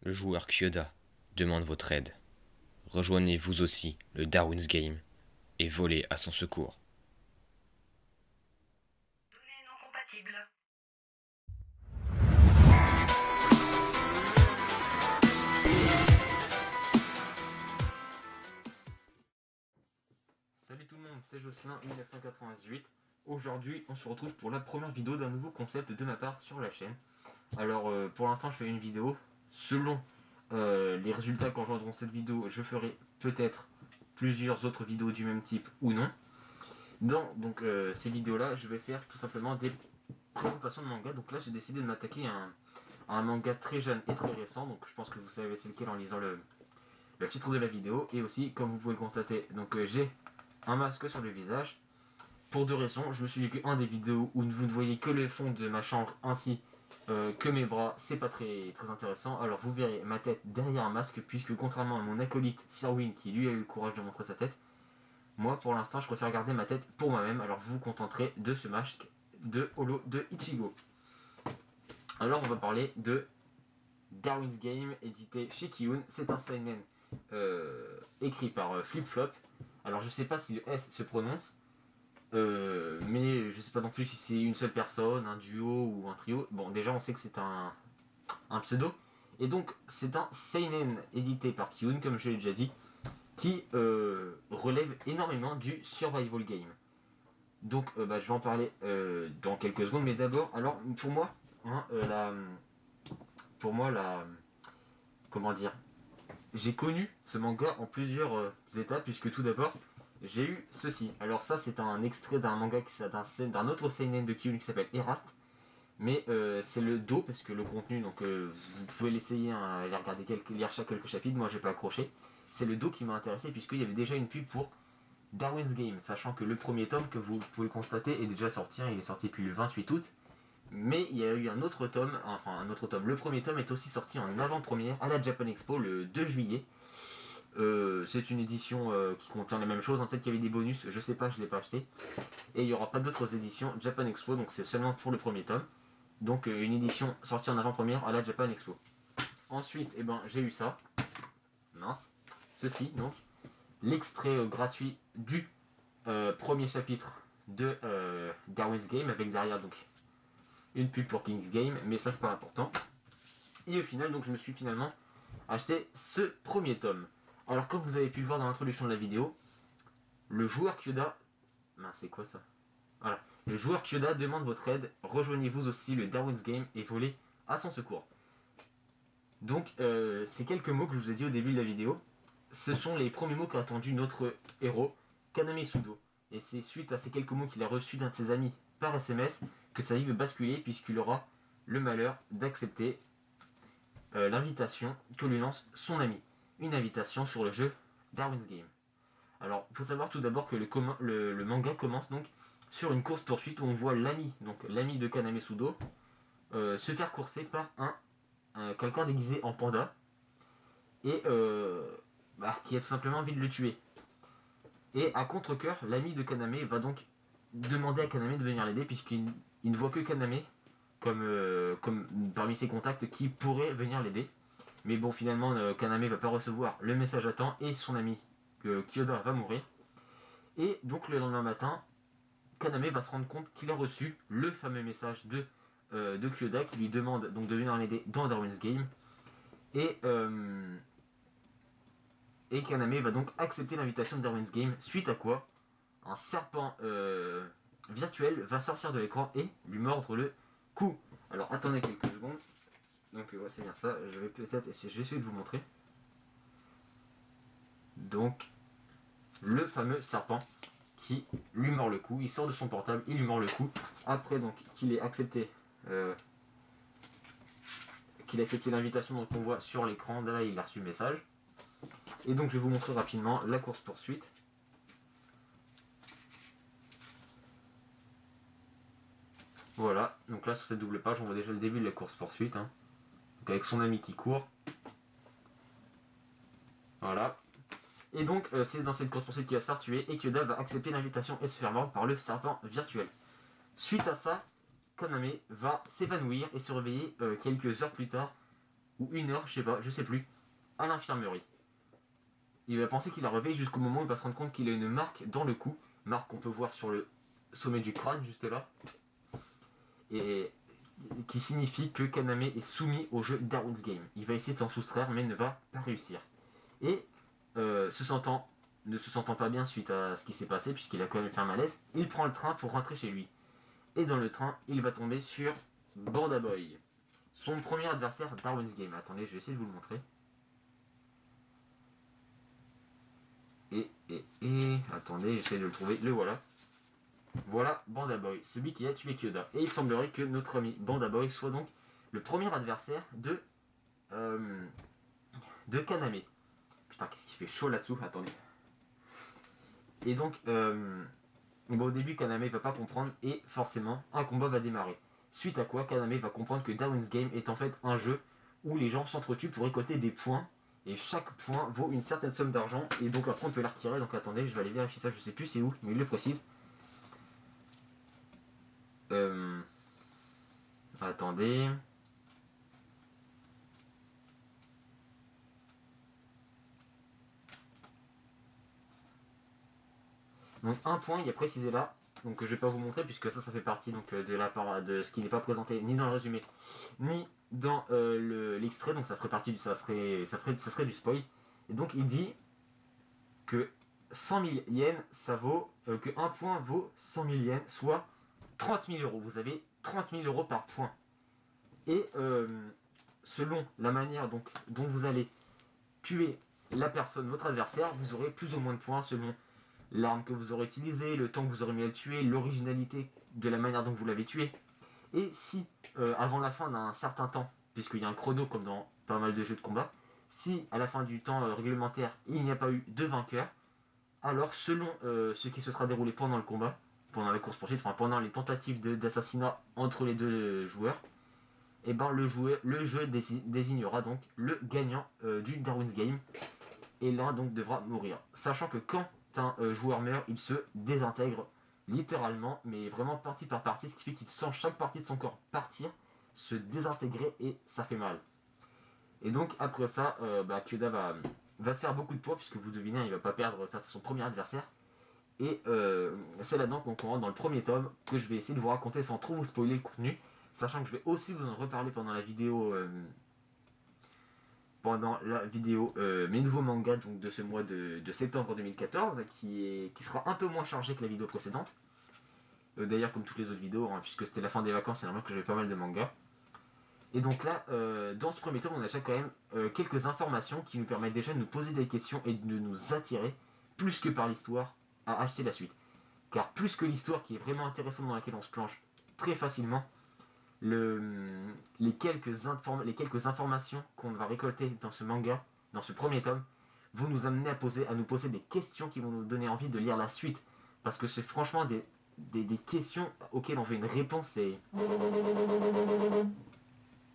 Le joueur Kyoda demande votre aide. Rejoignez vous aussi le Darwin's Game et volez à son secours. Données non compatibles. Salut tout le monde, c'est Jocelyn 1998. Aujourd'hui, on se retrouve pour la première vidéo d'un nouveau concept de ma part sur la chaîne. Alors, pour l'instant, je fais une vidéo. Selon les résultats quand j'enregistre cette vidéo, je ferai peut-être plusieurs autres vidéos du même type ou non. Dans ces vidéos-là, je vais faire tout simplement des présentations de manga. Donc là, j'ai décidé de m'attaquer à un manga très jeune et très récent. Donc je pense que vous savez c'est lequel en lisant le titre de la vidéo. Et aussi, comme vous pouvez le constater, j'ai un masque sur le visage. Pour deux raisons, je me suis dit qu'un des vidéos où vous ne voyez que le fond de ma chambre ainsi que mes bras, c'est pas très intéressant. Alors vous verrez ma tête derrière un masque, puisque contrairement à mon acolyte Sirwin qui lui a eu le courage de montrer sa tête, moi pour l'instant je préfère garder ma tête pour moi-même. Alors vous vous contenterez de ce masque de Holo de Ichigo. Alors on va parler de Darwin's Game, édité chez Kiun. C'est un seinen écrit par Flip Flop. Alors je sais pas si le S se prononce, mais je sais pas non plus si c'est une seule personne, un duo ou un trio. Bon, déjà on sait que c'est un pseudo. Et donc c'est un seinen édité par Kiun, comme je l'ai déjà dit, qui relève énormément du survival game. Donc je vais en parler dans quelques secondes, mais d'abord, alors pour moi, comment dire, j'ai connu ce manga en plusieurs étapes, puisque tout d'abord, j'ai eu ceci. Alors ça, c'est un extrait d'un manga d'un autre seinen de Kiun qui s'appelle Erast. Mais c'est le dos, parce que le contenu, vous pouvez l'essayer, hein, aller regarder lire quelques chapitres, moi j'ai pas accroché. C'est le dos qui m'a intéressé, puisqu'il y avait déjà une pub pour Darwin's Game, sachant que le premier tome, que vous pouvez le constater, est déjà sorti, hein, il est sorti depuis le 28 août. Mais il y a eu un autre tome, le premier tome est aussi sorti en avant-première à la Japan Expo le 2 juillet. C'est une édition qui contient les mêmes choses, peut-être qu'il y avait des bonus, je sais pas, je l'ai pas acheté. Et il n'y aura pas d'autres éditions Japan Expo, donc c'est seulement pour le premier tome. Donc une édition sortie en avant-première à la Japan Expo. Ensuite, j'ai eu ça. Mince. Ceci, donc. L'extrait gratuit du premier chapitre de Darwin's Game, avec derrière donc une pub pour King's Game, mais ça c'est pas important. Et au final, donc je me suis finalement acheté ce premier tome. Alors comme vous avez pu le voir dans l'introduction de la vidéo, le joueur Kyoda... Mince, c'est quoi ça? Voilà. Le joueur Kyoda demande votre aide, rejoignez-vous aussi le Darwin's Game et volez à son secours. Donc ces quelques mots que je vous ai dit au début de la vidéo, ce sont les premiers mots qu'a attendu notre héros, Kaname Sudo. Et c'est suite à ces quelques mots qu'il a reçus d'un de ses amis par SMS que sa vie va basculer, puisqu'il aura le malheur d'accepter l'invitation que lui lance son ami. Une invitation sur le jeu Darwin's Game. Alors, il faut savoir tout d'abord que le manga commence donc sur une course-poursuite où on voit l'ami de Kaname Sudo, se faire courser par quelqu'un déguisé en panda et qui a tout simplement envie de le tuer. Et à contre-cœur, l'ami de Kaname va donc demander à Kaname de venir l'aider, puisqu'il ne voit que Kaname comme parmi ses contacts qui pourrait venir l'aider. Mais bon, finalement, Kaname va pas recevoir le message à temps et son ami Kyoda va mourir. Et donc le lendemain matin, Kaname va se rendre compte qu'il a reçu le fameux message de Kyoda qui lui demande donc de venir l'aider dans Darwin's Game. Et Kaname va donc accepter l'invitation de Darwin's Game, suite à quoi un serpent virtuel va sortir de l'écran et lui mordre le cou. Alors attendez quelques secondes. Donc ouais, c'est bien ça, je vais essayer de vous montrer. Donc le fameux serpent qui lui mord le cou, il sort de son portable, il lui mord le cou. Après donc qu'il ait accepté l'invitation donc on voit sur l'écran, là il a reçu le message. Et donc je vais vous montrer rapidement la course poursuite. Voilà, donc là sur cette double page on voit déjà le début de la course poursuite, hein. Donc avec son ami qui court. Voilà. Et donc c'est dans cette course poursuite qu'il va se faire tuer et Kyoda va accepter l'invitation et se faire mordre par le serpent virtuel. Suite à ça, Kaname va s'évanouir et se réveiller quelques heures plus tard ou 1 heure, je sais plus, à l'infirmerie. Il va penser qu'il a rêvé jusqu'au moment où il va se rendre compte qu'il a une marque dans le cou, marque qu'on peut voir sur le sommet du crâne, juste là, et qui signifie que Kaname est soumis au jeu Darwin's Game. Il va essayer de s'en soustraire, mais ne va pas réussir. Et ne se sentant pas bien suite à ce qui s'est passé, puisqu'il a quand même fait un malaise, il prend le train pour rentrer chez lui. Et dans le train, il va tomber sur Banda Boy, son premier adversaire Darwin's Game. Attendez, je vais essayer de vous le montrer. Attendez, j'essaie de le trouver. Le voilà. Voilà Banda Boy, celui qui a tué Kyoda. Et il semblerait que notre ami Banda Boy soit donc le premier adversaire de Kaname. Putain, qu'est-ce qu'il fait chaud là-dessous. Attendez. Et donc, au début, Kaname va pas comprendre et forcément, un combat va démarrer. Suite à quoi, Kaname va comprendre que Darwin's Game est en fait un jeu où les gens s'entretuent pour récolter des points. Et chaque point vaut une certaine somme d'argent. Et donc après, on peut la retirer. Donc attendez, je vais aller vérifier ça. Je sais plus c'est où, mais il le précise. Attendez. Donc un point, il est précisé là. Donc je vais pas vous montrer puisque ça fait partie donc de ce qui n'est pas présenté ni dans le résumé ni dans l'extrait. Donc ça ferait partie du ça serait du spoil. Et donc il dit que 100 000 yens, ça vaut que un point vaut 100 000 yens, soit 30 000 euros. Vous avez 30 000 euros par point. Et selon la manière dont vous allez tuer la personne, votre adversaire, vous aurez plus ou moins de points selon l'arme que vous aurez utilisée, le temps que vous aurez mis à le tuer, l'originalité de la manière dont vous l'avez tué. Et si, avant la fin d'un certain temps, puisqu'il y a un chrono comme dans pas mal de jeux de combat, si à la fin du temps réglementaire, il n'y a pas eu de vainqueur, alors selon ce qui se sera déroulé pendant le combat, pendant la course-poursuite, enfin pendant les tentatives d'assassinat entre les deux joueurs, et ben le jeu désignera donc le gagnant du Darwin's Game, et l'un donc devra mourir. Sachant que quand un joueur meurt, il se désintègre littéralement, mais vraiment partie par partie, ce qui fait qu'il sent chaque partie de son corps partir, se désintégrer, et ça fait mal. Et donc après ça, Kyoda va se faire beaucoup de poids, puisque vous devinez, il va pas perdre face à son premier adversaire. Et c'est là-dedans qu'on rentre dans le premier tome, que je vais essayer de vous raconter sans trop vous spoiler le contenu, sachant que je vais aussi vous en reparler pendant la vidéo mes nouveaux mangas donc de ce mois de septembre 2014, qui sera un peu moins chargé que la vidéo précédente. D'ailleurs, comme toutes les autres vidéos, hein, puisque c'était la fin des vacances, c'est normal que j'avais pas mal de mangas. Et donc là, dans ce premier tome, on a déjà quand même quelques informations qui nous permettent déjà de nous poser des questions et de nous attirer, plus que par l'histoire, à acheter la suite. Car plus que l'histoire qui est vraiment intéressante, dans laquelle on se plonge très facilement, les quelques informations qu'on va récolter dans ce manga, dans ce premier tome, vont nous amener à nous poser des questions qui vont nous donner envie de lire la suite. Parce que c'est franchement des questions auxquelles on veut une réponse, et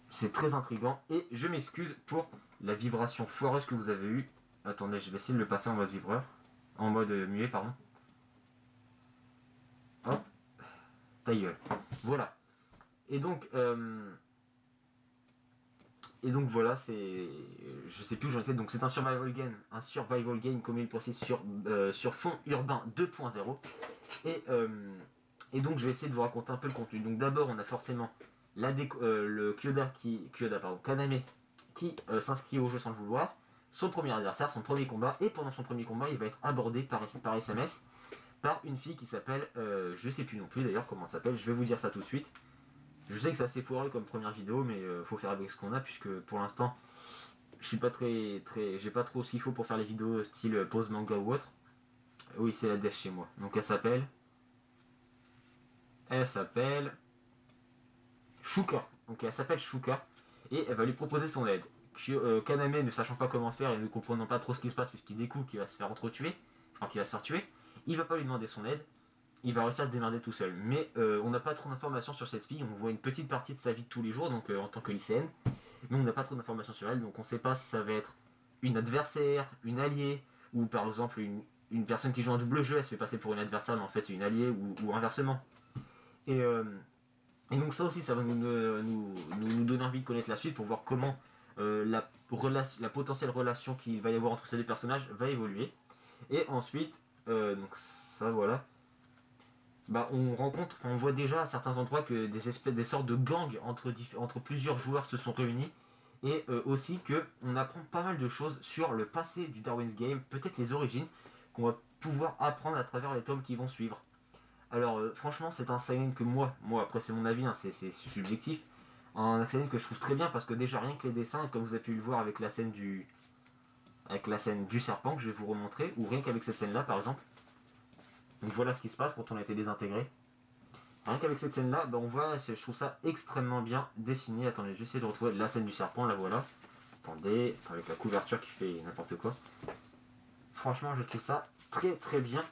c'est très intriguant. Et je m'excuse pour la vibration foireuse que vous avez eue. Attendez, je vais essayer de le passer en mode vibreur. En mode muet, pardon. Hop. Ta gueule. Voilà. Et donc voilà, je sais plus où j'en étais. Donc c'est un survival game comme il précise sur fond urbain 2.0. Et donc je vais essayer de vous raconter un peu le contenu. Donc d'abord on a forcément le Kaname qui s'inscrit au jeu sans le vouloir, son premier adversaire, son premier combat, et pendant son premier combat il va être abordé par SMS par une fille qui s'appelle, je sais plus non plus d'ailleurs comment elle s'appelle, je vais vous dire ça tout de suite. Je sais que c'est assez foireux comme première vidéo, mais faut faire avec ce qu'on a, puisque pour l'instant, je suis pas j'ai pas trop ce qu'il faut pour faire les vidéos style pause manga ou autre. Oui, c'est la desh chez moi. Donc elle s'appelle Shuka. Donc elle s'appelle Shuka, et elle va lui proposer son aide. Kaname, ne sachant pas comment faire et ne comprenant pas trop ce qui se passe, puisqu'il découvre qu'il va se faire entretuer, enfin qu'il va se faire tuer, il va pas lui demander son aide. Il va réussir à se démerder tout seul. Mais on n'a pas trop d'informations sur cette fille. On voit une petite partie de sa vie de tous les jours, donc en tant que lycéenne. Mais on n'a pas trop d'informations sur elle, donc on ne sait pas si ça va être une adversaire, une alliée, ou par exemple une personne qui joue un double jeu, elle se fait passer pour une adversaire, mais en fait c'est une alliée, ou inversement. Et donc ça aussi, ça va nous donner envie de connaître la suite pour voir comment la potentielle relation qu'il va y avoir entre ces deux personnages va évoluer. Et ensuite, donc ça voilà, bah, on voit déjà à certains endroits que des sortes de gangs entre plusieurs joueurs se sont réunis. Et aussi que on apprend pas mal de choses sur le passé du Darwin's Game, peut-être les origines, qu'on va pouvoir apprendre à travers les tomes qui vont suivre. Alors franchement c'est un seinen que moi après c'est mon avis, hein, c'est subjectif, un seinen que je trouve très bien parce que déjà rien que les dessins, comme vous avez pu le voir avec la scène du serpent que je vais vous remontrer, ou rien qu'avec cette scène là par exemple. Donc voilà ce qui se passe quand on a été désintégré. Rien qu'avec cette scène là, bah, on voit, je trouve ça extrêmement bien dessiné. Attendez, j'essaie de retrouver la scène du serpent, la voilà. Attendez, avec la couverture qui fait n'importe quoi. Franchement je trouve ça très très bien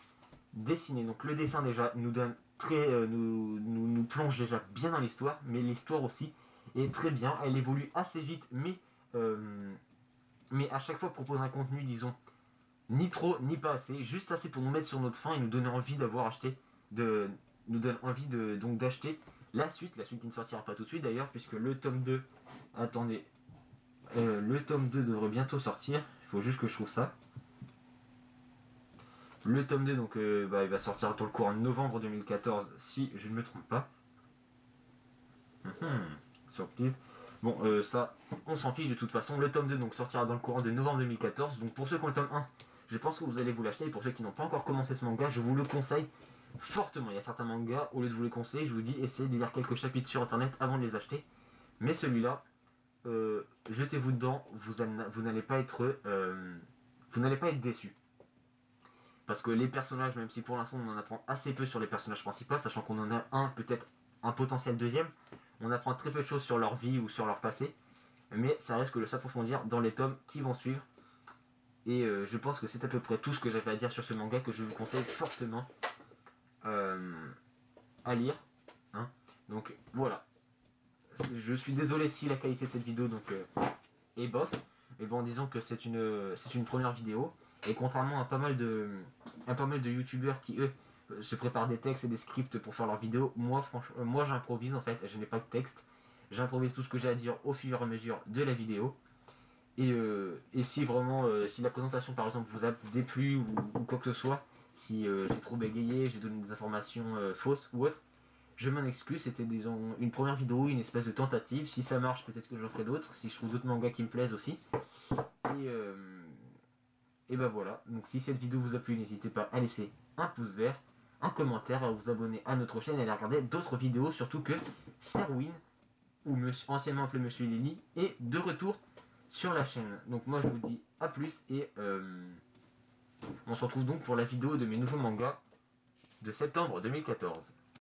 dessiné. Donc le dessin déjà nous donne nous plonge déjà bien dans l'histoire, mais l'histoire aussi est très bien. Elle évolue assez vite, mais à chaque fois propose un contenu, disons, ni trop ni pas assez, juste assez pour nous mettre sur notre faim et nous donner envie d'avoir acheté, nous donne envie donc d'acheter la suite qui ne sortira pas tout de suite d'ailleurs, puisque le tome 2, attendez, le tome 2 devrait bientôt sortir. Il faut juste que je trouve ça. Le tome 2, donc, il va sortir dans le courant de novembre 2014, si je ne me trompe pas. Surprise. Bon, ça, on s'en fiche de toute façon. Le tome 2 donc, sortira dans le courant de novembre 2014. Donc pour ceux qui ont le tome 1, je pense que vous allez vous l'acheter. Et pour ceux qui n'ont pas encore commencé ce manga, je vous le conseille fortement. Il y a certains mangas, au lieu de vous les conseiller, je vous dis essayez de lire quelques chapitres sur internet avant de les acheter. Mais celui-là, jetez-vous dedans, vous n'allez pas être déçu. Parce que les personnages, même si pour l'instant on en apprend assez peu sur les personnages principaux, sachant qu'on en a un, peut-être un potentiel deuxième, on apprend très peu de choses sur leur vie ou sur leur passé, mais ça risque de s'approfondir dans les tomes qui vont suivre. Et je pense que c'est à peu près tout ce que j'avais à dire sur ce manga, que je vous conseille fortement à lire. Hein. Donc voilà. Je suis désolé si la qualité de cette vidéo est bof, mais bon, disons que c'est une première vidéo. Et contrairement à pas mal de youtubeurs qui eux se préparent des textes et des scripts pour faire leurs vidéos, moi franchement, moi j'improvise en fait, je n'ai pas de texte, j'improvise tout ce que j'ai à dire au fur et à mesure de la vidéo. Et si vraiment, si la présentation par exemple vous a déplu ou quoi que ce soit, si j'ai trop bégayé, j'ai donné des informations fausses ou autres, je m'en excuse, c'était disons une première vidéo, une espèce de tentative. Si ça marche, peut-être que j'en ferai d'autres, si je trouve d'autres mangas qui me plaisent aussi. Et ben voilà, donc si cette vidéo vous a plu, n'hésitez pas à laisser un pouce vert, un commentaire, à vous abonner à notre chaîne et à aller regarder d'autres vidéos, surtout que Serwin, ou anciennement appelé Monsieur Lily, est de retour sur la chaîne. Donc moi je vous dis à plus et on se retrouve donc pour la vidéo de mes nouveaux mangas de septembre 2014.